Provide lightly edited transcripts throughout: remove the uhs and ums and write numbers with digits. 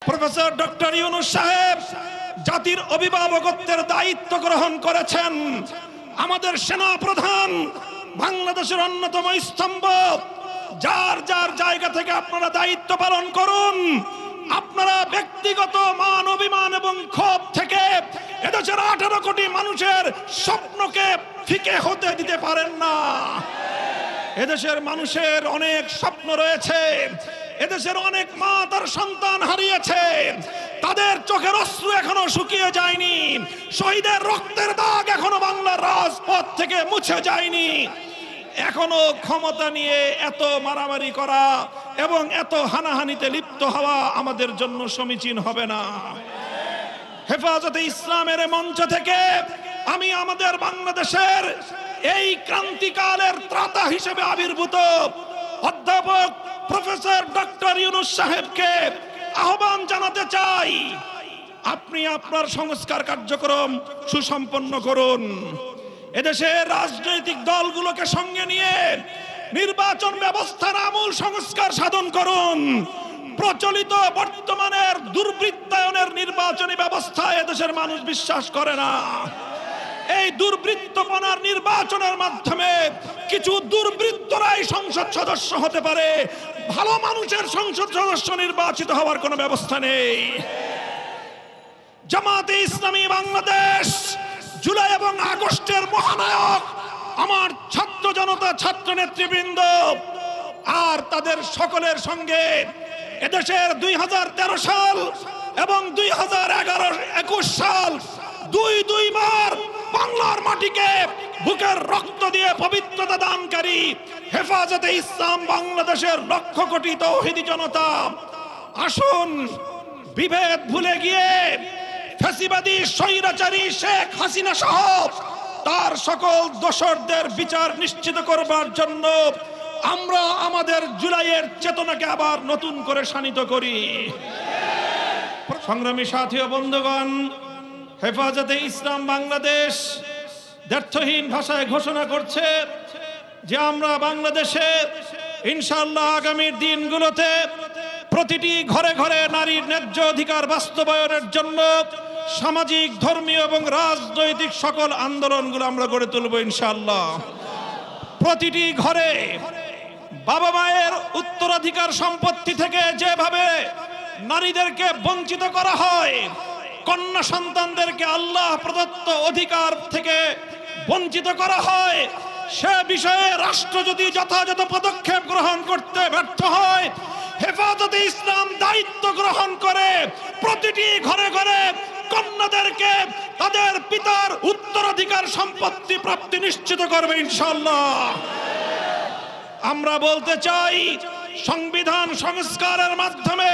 Professor doctor Yunus সাহেব জাতির অভিভাবকত্বের দায়িত্ব গ্রহণ করেছেন। আমাদের সেনা প্রধান বাংলাদেশের অন্যতম স্তম্ভ। যার যার জায়গা থেকে আপনারা দায়িত্ব পালন করুন। আপনারা ব্যক্তিগত মান অভিমান এবং ক্ষোভ থেকে এদেশের 18 কোটি মানুষের স্বপ্নকে ফিকে হতে দিতে পারেন না। এদেশের মানুষের অনেক স্বপ্ন রয়েছে। এদেশের অনেক মা তার সন্তান হারিয়েছে। তাদের চোখের অশ্রু এখনো শুকিয়ে যায়নি। শহীদের রক্তের দাগ এখনো বাংলার রাজপথ থেকে মুছে যায়নি। এখনো ক্ষমতা নিয়ে এত মারামারি করা এবং এত হানাহানিতে লিপ্ত হওয়া আমাদের জন্য সমীচীন হবে না। হেফাজতে ইসলামের মঞ্চ থেকে আমি আমাদের বাংলাদেশের এই ক্রান্তিকালের ত্রাতা হিসেবে আবির্ভূত অধ্যাপক প্রফেসর ডক্টর ইউনূস সাহেবকে আহ্বান জানাতে চাই, আপনি আপনার সংস্কার কার্যক্রম সুসম্পন্ন করুন। এদেশের রাজনৈতিক দলগুলোকে সঙ্গে নিয়ে নির্বাচন ব্যবস্থার আমূল সংস্কার সাধন করুন। প্রচলিত বর্তমানের দুর্বৃত্তায়নের নির্বাচনী ব্যবস্থায় এদেশের মানুষ বিশ্বাস করে না। এই দুর্বৃত্তপনার নির্বাচনের মাধ্যমে কিছু দুর্বৃত্তরাই সংসদ সদস্য হতে পারে, ভালো মানুষের সংসদ সদস্য নির্বাচিত হওয়ার কোনো ব্যবস্থা নেই। জামাতে ইসলামী বাংলাদেশ জুলাই এবং আগস্টের মহানায়ক আমার ছাত্র জনতা, ছাত্র নেতৃবৃন্দ আর তাদের সকলের সঙ্গে এদেশের 2013 সাল এবং 2021 সাল দুইবার বাংলার মাটিকে বুকের রক্ত দিয়ে পবিত্রতা দানকারী হেফাজতে ইসলাম বাংলাদেশের লক্ষ কোটি তৌহিদি জনতা, আসুন বিভেদ ভুলে গিয়ে ফ্যাসিবাদী স্বৈরাচারী শেখ হাসিনা সহ তার সকল দোসরদের বিচার নিশ্চিত করবার জন্য আমরা আমাদের জুলাইয়ের চেতনাকে আবার নতুন করে শানিত করি। সংগ্রামী সাথী ও বন্ধুগণ, হেফাজতে ইসলাম বাংলাদেশ দ্ব্যর্থহীন ভাষায় ঘোষণা করছে যে আমরা বাংলাদেশে ইনশাআল্লাহ আগামী দিনগুলোতে প্রতিটি ঘরে ঘরে নারীর ন্যায্য অধিকার বাস্তবায়নের জন্য সামাজিক, ধর্মীয় এবং রাজনৈতিক সকল আন্দোলনগুলো আমরা গড়ে তুলব ইনশাআল্লাহ। প্রতিটি ঘরে বাবা মায়ের উত্তরাধিকার সম্পত্তি থেকে যেভাবে নারীদেরকে বঞ্চিত করা হয়, কন্যা সন্তানদেরকে আল্লাহ প্রদত্ত অধিকার থেকে বঞ্চিত করা হয়, সে বিষয়ে রাষ্ট্র যদি যথাযথ পদক্ষেপ গ্রহণ করতে ব্যর্থ হয়, হেফাজতে ইসলাম দায়িত্ব গ্রহণ করে প্রতিটি ঘরে ঘরে কন্যাদেরকে তাদের পিতার উত্তরাধিকার সম্পত্তি প্রাপ্তি নিশ্চিত করবে ইনশাআল্লাহ। আমরা বলতে চাই, সংবিধান সংস্কারের মাধ্যমে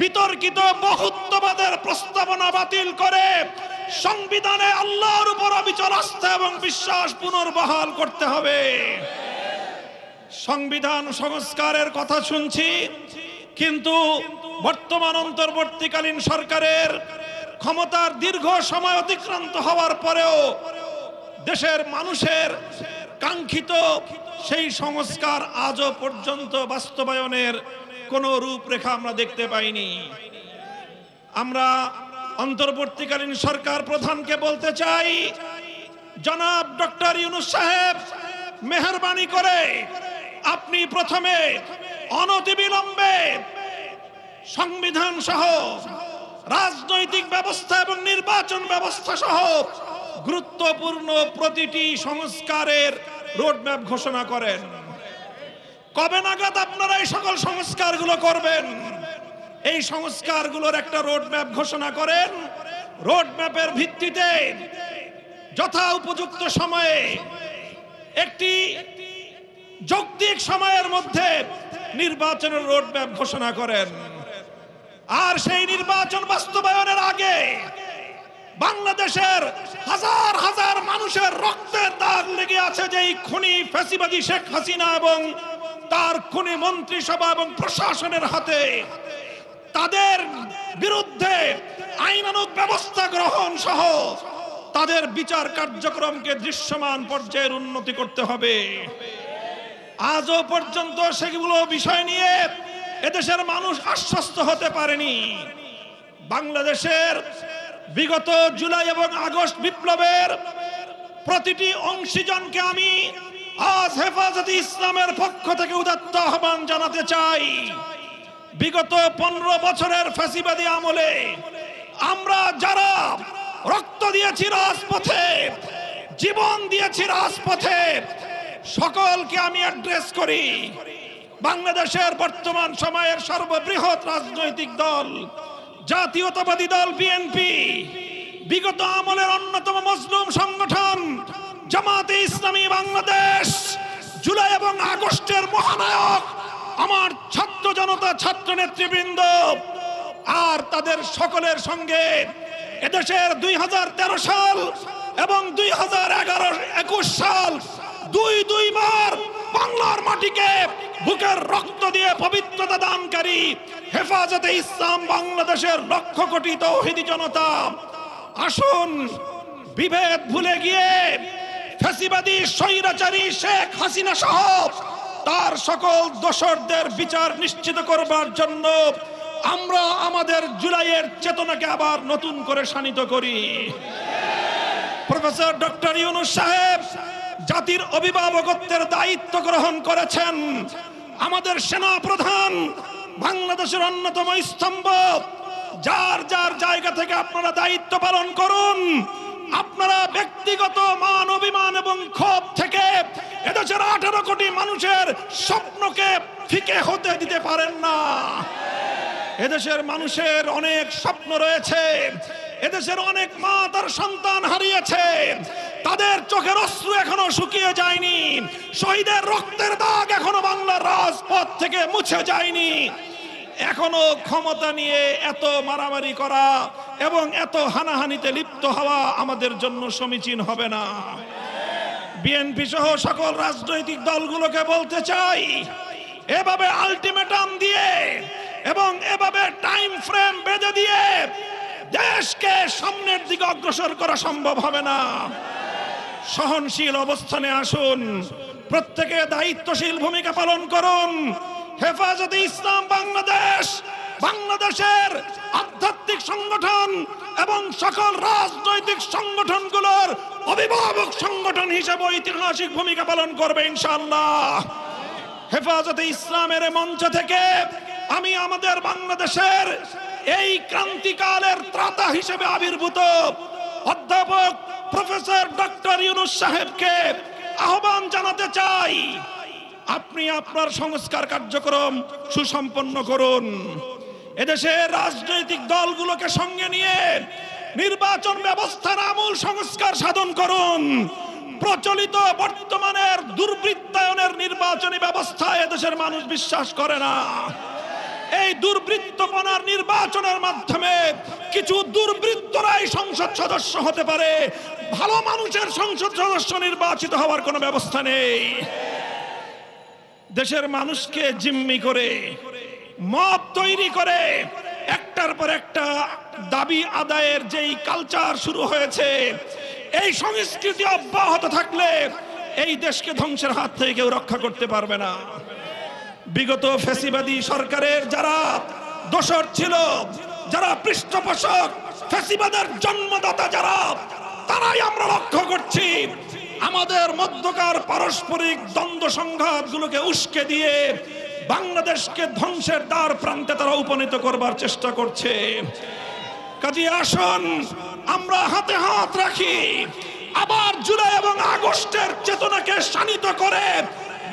বিতর্কিত বহুত্ববাদের প্রস্তাবনা বাতিল করে সংবিধানে আল্লাহর উপর অবিচল আস্থা এবং বিশ্বাস পুনর্বহাল করতে হবে। সংবিধান সংস্কারের কথা শুনছি, কিন্তু বর্তমান অন্তর্বর্তীকালীন সরকারের ক্ষমতার দীর্ঘ সময় অতিক্রান্ত হওয়ার পরেও দেশের মানুষের কাঙ্ক্ষিত সেই সংস্কার আজও পর্যন্ত বাস্তবায়নের কোনো রূপরেখা আমরা দেখতে পাইনি। আমরা অন্তর্বর্তীকালীন সরকার প্রধানকে বলতে চাই, জনাব ডক্টর ইউনূস সাহেব, মেহেরবানি করে আপনি প্রথমে অনতিবিলম্বে সংবিধান সহ রাজনৈতিক ব্যবস্থা এবং নির্বাচন ব্যবস্থা সহ গুরুত্বপূর্ণ প্রতিটি সংস্কারের রোডম্যাপ ঘোষণা করেন। কবে নাগাদ আপনারা এই সকল সংস্কারগুলো করবেন? এই সংস্কারগুলোর একটা রোডম্যাপ ঘোষণা করেন। রোডম্যাপের ভিত্তিতে যথা উপযুক্ত সময়ে একটি যৌক্তিক সময়ের মধ্যে নির্বাচনের রোডম্যাপ ঘোষণা করেন। আর সেই নির্বাচন বাস্তবায়নের আগে বাংলাদেশের হাজার হাজার মানুষের রক্তের দাগ লেগে আছে যে খুনি ফ্যাসিবাদী শেখ হাসিনা এবং তার খুনি মন্ত্রিসভা এবং প্রশাসনের হাতে, তাদের বিরুদ্ধে আইনানুগ ব্যবস্থা গ্রহণ সহ তাদের বিচার কার্যক্রমকে দৃশ্যমান পর্যায়ের উন্নতি করতে হবে। আজও পর্যন্ত সেগুলো বিষয় নিয়ে এদেশের মানুষ আশ্বস্ত হতে পারেনি। বাংলাদেশের বিগত জুলাই এবং আগস্ট বিপ্লবের প্রতিটি অংশীজনকে আমি আজ হেফাজতে ইসলামের পক্ষ থেকে উদাত্ত আহ্বান জানাতে চাই। বিগত 15 বছরের ফ্যাসিবাদী আমলে আমরা যারা রক্ত দিয়েছি রাজপথে, জীবন দিয়েছি রাজপথে, সকলকে আমি অ্যাড্রেস করি। বাংলাদেশের বর্তমান সময়ের সর্ববৃহৎ রাজনৈতিক দল জাতীয়তাবাদী দল বিএনপি, বিগত আমলের অন্যতম মজলুম সংগঠন জামাতে ইসলামী বাংলাদেশ, জুলাই এবং আগস্টের মহানায়ক আমার ছাত্র জনতা, ছাত্র নেতৃবৃন্দ আর তাদের সকলের সঙ্গে এদেশের 2013 সাল এবং 2011-21 সাল দুইবার বাংলার মাটিকে বুকের রক্ত দিয়ে পবিত্রতা দানকারী হেফাজতে ইসলাম বাংলাদেশের লক্ষ কোটি তৌহিদি জনতা, আসুন বিভেদ ভুলে গিয়ে ফ্যাসিবাদী স্বৈরাচারী শেখ হাসিনা সহ তার সকল দোষরদের বিচার নিশ্চিত করবার জন্য আমরা আমাদের জুলাইয়ের চেতনাকে আবার নতুন করে শানিত করি। প্রফেসর ডক্টর ইউনূস সাহেব জাতির অভিভাবকত্বের দায়িত্ব গ্রহণ করেছেন। আমাদের সেনা প্রধান বাংলাদেশের অন্যতম স্তম্ভ। যার যার জায়গা থেকে আপনারা দায়িত্ব পালন করুন। আপনারা ব্যক্তিগত মান অভিমান এবং ক্ষোভ থেকে এদেশের 18 কোটি মানুষের স্বপ্নকে ফিকে হতে দিতে পারেন না। এদেশের মানুষের অনেক স্বপ্ন রয়েছে। এদেশের অনেক মা তার সন্তান হারিয়েছে, তাদের চোখের অশ্রু এখনো শুকিয়ে যায়নি, শহীদের রক্তের দাগ এখনো বাংলার রাজপথ থেকে মুছে যায়নি। এখনো ক্ষমতা নিয়ে এত মারামারি করা এবং এত হানাহানিতে লিপ্ত হওয়া আমাদের জন্য সমীচীন হবে না। বিএনপি সহ সকল রাজনৈতিক দলগুলোকে বলতে চাই, এভাবে আলটিমেটাম দিয়ে এবং এভাবে টাইম ফ্রেম বেঁধে দিয়ে দেশকে সামনের দিকে অগ্রসর করা সম্ভব হবে না। সহনশীল অবস্থানে আসুন, প্রত্যেকে দায়িত্বশীল ভূমিকা পালন করুন। হেফাজতে ইসলাম বাংলাদেশ বাংলাদেশের আধ্যাত্মিক সংগঠন এবং সকল রাজনৈতিক সংগঠনগুলোর অভিভাবক সংগঠন হিসেবে ঐতিহাসিক ভূমিকা পালন করবে ইনশাআল্লাহ। হেফাজতে ইসলামের মঞ্চ থেকে আমি আমাদের বাংলাদেশের এই ক্রান্তিকালের ত্রাতা হিসেবে আবির্ভূত অধ্যাপক প্রফেসর ডক্টর ইউনূস সাহেবকে আহ্বান জানাতে চাই, আপনি আপনার সংস্কার কার্যক্রম সুসম্পন্ন করুন। এদেশের রাজনৈতিক দলগুলোকে সঙ্গে নিয়ে নির্বাচন ব্যবস্থার আমূল সংস্কার সাধন করুন। প্রচলিত বর্তমানের দুর্বৃত্তায়নের নির্বাচনী ব্যবস্থায় এদেশের মানুষ বিশ্বাস করে না। এই দুর্বৃত্তপনার নির্বাচনের মাধ্যমে কিছু দুর্বৃত্তরাই সংসদ সদস্য হতে পারে, ভালো মানুষের সংসদ সদস্য নির্বাচিত হওয়ার কোনো ব্যবস্থা নেই। দেশের মানুষকে জিম্মি করে মব তৈরি করে একটার পর একটা দাবি আদায়ের যেই কালচার শুরু হয়েছে, এই সংস্কৃতি অব্যাহত থাকলে এই দেশকে ধ্বংসের হাত থেকে কেউ রক্ষা করতে পারবে না। বিগত ফ্যাসিবাদী সরকারের যারা দোসর ছিল, যারা পৃষ্ঠপোষক, ফ্যাসিবাদের জন্মদাতা যারা, তারাই আমরা লক্ষ্য করছি আমাদের মধ্যকার পারস্পরিক দ্বন্দ্ব সংঘাতগুলোকে উস্কে দিয়ে বাংলাদেশকে ধ্বংসের দ্বার প্রান্তে তারা উপনীত করবার চেষ্টা করছে। কাজে আসুন আমরা হাতে হাত রাখি, আবার জুলাই এবং আগস্টের চেতনাকে শানিত করে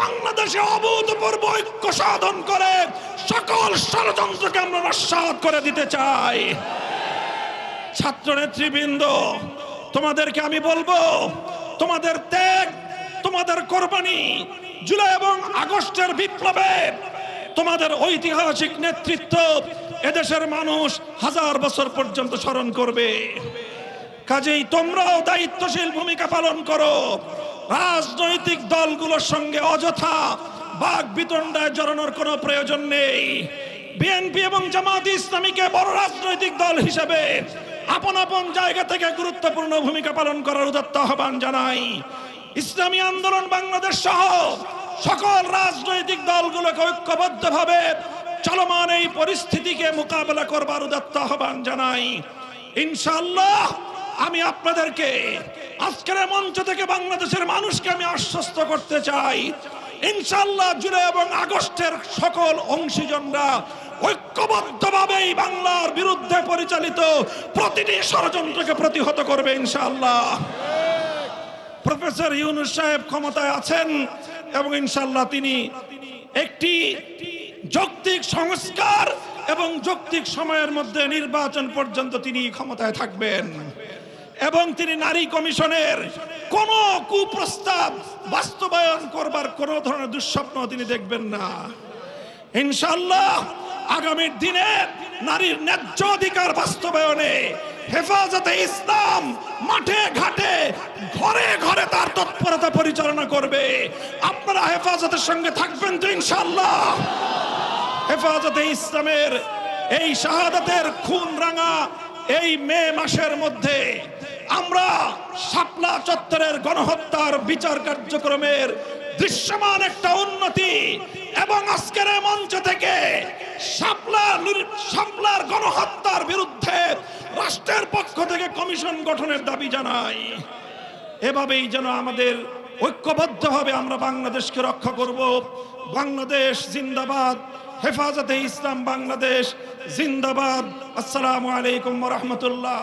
বাংলাদেশে অভূতপূর্ব ঐক্য সাধন করে সকল ষড়যন্ত্রকে আমরা নস্যাৎ করে দিতে চাই। ছাত্র নেতৃবৃন্দ, তোমাদেরকে আমি বলবো, তোমাদের ত্যাগ, তোমাদের কোরবানি, জুলাই এবং আগস্টের বিপ্লবে তোমাদের ঐতিহাসিক নেতৃত্ব এদেশের মানুষ 1000 বছর পর্যন্ত স্মরণ করবে। কাজেই তোমরাও দায়িত্বশীল ভূমিকা পালন করো। রাজনৈতিক দলগুলোর সঙ্গে অযথা বাক বিতণ্ডায় জড়ানোর কোনো প্রয়োজন নেই। বিএনপি এবং জামায়াতে ইসলামীকে বড় রাজনৈতিক দল হিসেবে আপন আপন জায়গা থেকে গুরুত্বপূর্ণ ভূমিকা পালন করার উদাত্ত আহ্বান জানাই। ইসলামী আন্দোলন বাংলাদেশ সহ সকল রাজনৈতিক দলগুলোকে ঐক্যবদ্ধভাবে চলমান এই পরিস্থিতিকে মোকাবেলা করবার উদাত্ত আহ্বান জানাই। ইনশাআল্লাহ আমি আপনাদেরকে আজকের মঞ্চ থেকে বাংলাদেশের মানুষকে আমি আশ্বস্ত করতে চাই, ইনশাআল্লাহ জুলাই এবং আগস্টের সকল অংশীজনরা ঐক্যবদ্ধভাবে বাংলার বিরুদ্ধে পরিচালিত প্রতিটি ষড়যন্ত্রকে প্রতিহত করবে ইনশাআল্লাহ। প্রফেসর ইউনূস সাহেব ক্ষমতায় আছেন এবং ইনশাআল্লাহ তিনি একটি যৌক্তিক সংস্কার এবং যৌক্তিক সময়ের মধ্যে নির্বাচন পর্যন্ত তিনি ক্ষমতায় থাকবেন এবং তিনি নারী কমিশনের কোন কুপ্রস্তাব বাস্তবায়ন করবার কোন ধরনের দুঃস্বপ্ন তিনি দেখবেন না। ইনশাআল্লাহ আগামী দিনে নারীর ন্যায্য অধিকার বাস্তবায়নে হেফাজতে ইসলাম মাঠে ঘাটে ঘরে ঘরে তার তৎপরতা পরিচালনা করবে। আপনারা হেফাজতের সঙ্গে থাকবেন তো ইনশাআল্লাহ? হেফাজতে ইসলামের এই শাহাদাতের খুন রাঙা এই মে মাসের মধ্যে আমরা শাপলা চত্বরের গণহত্যার বিচার কার্যক্রমের দৃশ্যমান একটা উন্নতি এবং আজকের মঞ্চ থেকে শাপলার গণহত্যার বিরুদ্ধে রাষ্ট্রের পক্ষ থেকে কমিশন গঠনের দাবি জানাই। এভাবেই যেন আমাদের ঐক্যবদ্ধভাবে আমরা বাংলাদেশকে রক্ষা করব। বাংলাদেশ জিন্দাবাদ, হেফাজতে ইসলাম বাংলাদেশ জিন্দাবাদ। আসসালামু আলাইকুম ওয়া রাহমাতুল্লাহ।